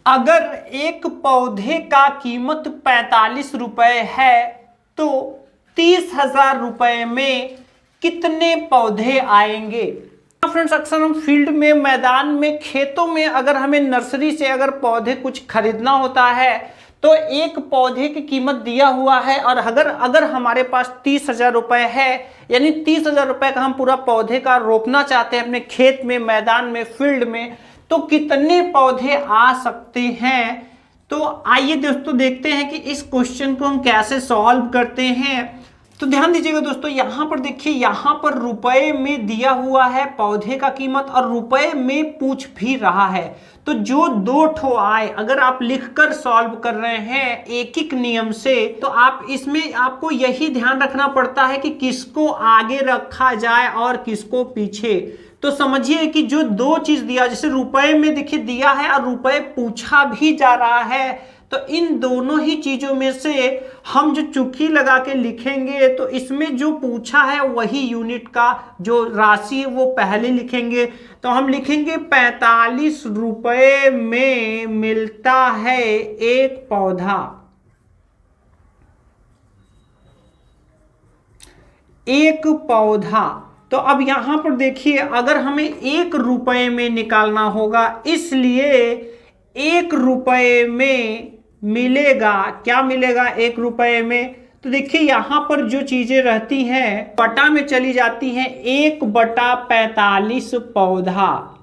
अगर एक पौधे का कीमत 45 रुपए है तो 30,000 रुपए में कितने पौधे आएंगे। फ्रेंड्स, अक्सर हम फील्ड में, मैदान में, खेतों में अगर हमें नर्सरी से अगर पौधे कुछ खरीदना होता है तो एक पौधे की कीमत दिया हुआ है और अगर हमारे पास 30,000 रुपए है, यानी 30,000 रुपए का हम पूरा पौधे का रोपना चाहते हैं अपने खेत में, मैदान में, फील्ड में, तो कितने पौधे आ सकते हैं। तो आइए दोस्तों देखते हैं कि इस क्वेश्चन को हम कैसे सॉल्व करते हैं। तो ध्यान दीजिएगा दोस्तों, यहां पर देखिए, यहां पर रुपए में दिया हुआ है पौधे का कीमत और रुपए में पूछ भी रहा है। तो जो दो ठो आए, अगर आप लिखकर सॉल्व कर रहे हैं एक एक नियम से, तो आप इसमें आपको यही ध्यान रखना पड़ता है कि किसको आगे रखा जाए और किसको पीछे। तो समझिए कि जो दो चीज दिया, जैसे रुपए में देखिए दिया है और रुपए पूछा भी जा रहा है, तो इन दोनों ही चीजों में से हम जो चुकी लगा के लिखेंगे तो इसमें जो पूछा है वही यूनिट का जो राशि है वो पहले लिखेंगे। तो हम लिखेंगे 45 रुपए में मिलता है एक पौधा। एक पौधा। तो अब यहां पर देखिए, अगर हमें 1 रुपए में निकालना होगा, इसलिए 1 रुपए में मिलेगा, क्या मिलेगा 1 रुपए में। तो देखिए यहां पर जो चीजें रहती हैं बटा में चली जाती हैं, 1/45 पौधा।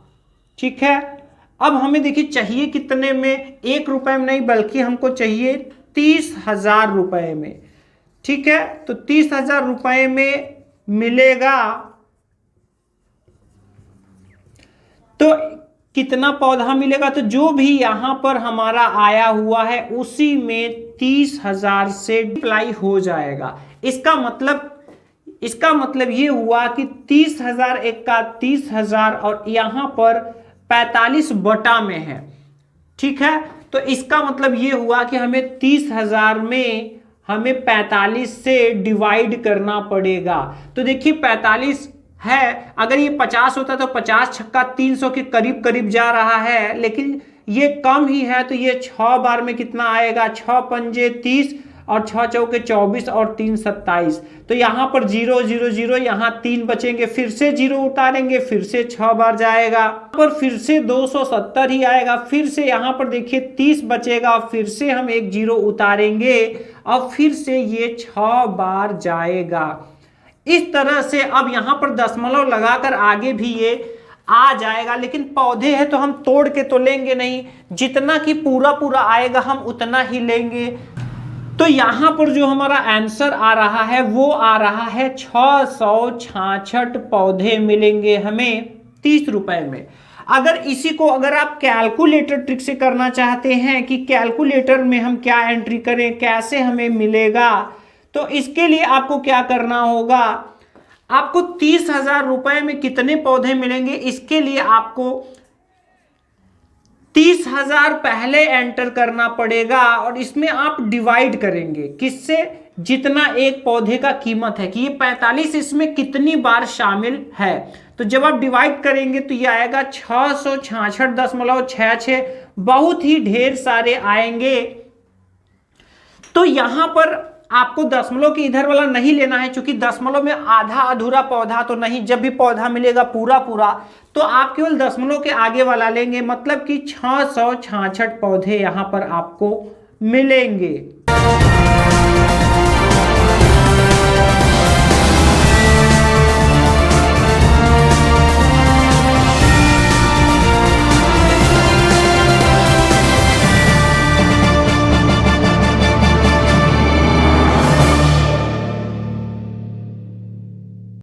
ठीक है, अब हमें देखिए चाहिए कितने में, 1 रुपए में नहीं बल्कि हमको चाहिए 30,000 रुपए में। ठीक है, तो 30,000 रुपए में मिलेगा तो कितना पौधा मिलेगा। तो जो भी यहां पर हमारा आया हुआ है उसी में 30,000 से मल्टीप्लाई हो जाएगा। इसका मतलब ये हुआ कि 30,000 एक का 30,000 और यहां पर 45 बटा में है। ठीक है, तो इसका मतलब ये हुआ कि हमें 30,000 में हमें 45 से डिवाइड करना पड़ेगा। तो देखिए 45 है, अगर ये 50 होता तो 50 छक्का 300 के करीब करीब जा रहा है, लेकिन ये कम ही है। तो ये 6 बार में कितना आएगा, 6 पंजे 30 और 6 चौके 24 और 3 27। तो यहाँ पर 0 0 0, यहाँ 3 बचेंगे, फिर से 0 उतारेंगे, फिर से 6 बार जाएगा, पर फिर से 270 ही आएगा, फिर से यहाँ पर देखिए 30 बचेगा, फिर से हम एक 0 उतारेंगे और फिर से ये 6 बार जाएगा। इस तरह से अब यहां पर दशमलव लगाकर आगे भी ये आ जाएगा, लेकिन पौधे हैं तो हम तोड़ के तो लेंगे नहीं, जितना कि पूरा पूरा आएगा हम उतना ही लेंगे। तो यहां पर जो हमारा आंसर आ रहा है वो आ रहा है 666 पौधे मिलेंगे हमें 30 रुपए में। अगर इसी को अगर आप कैलकुलेटर ट्रिक से करना चाहते हैं कि कैलकुलेटर में हम क्या एंट्री करें, कैसे हमें मिलेगा, तो इसके लिए आपको क्या करना होगा, आपको 30,000 रुपए में कितने पौधे मिलेंगे, इसके लिए आपको 30,000 पहले एंटर करना पड़ेगा और इसमें आप डिवाइड करेंगे किससे, जितना एक पौधे का कीमत है कि ये 45 इसमें कितनी बार शामिल है। तो जब आप डिवाइड करेंगे तो ये आएगा 666.66, बहुत ही ढेर सारे आएंगे। तो यहां पर आपको दशमलव के इधर वाला नहीं लेना है, क्योंकि दशमलव में आधा अधूरा पौधा तो नहीं, जब भी पौधा मिलेगा पूरा पूरा, तो आप केवल दशमलव के आगे वाला लेंगे, मतलब कि 666 पौधे यहां पर आपको मिलेंगे।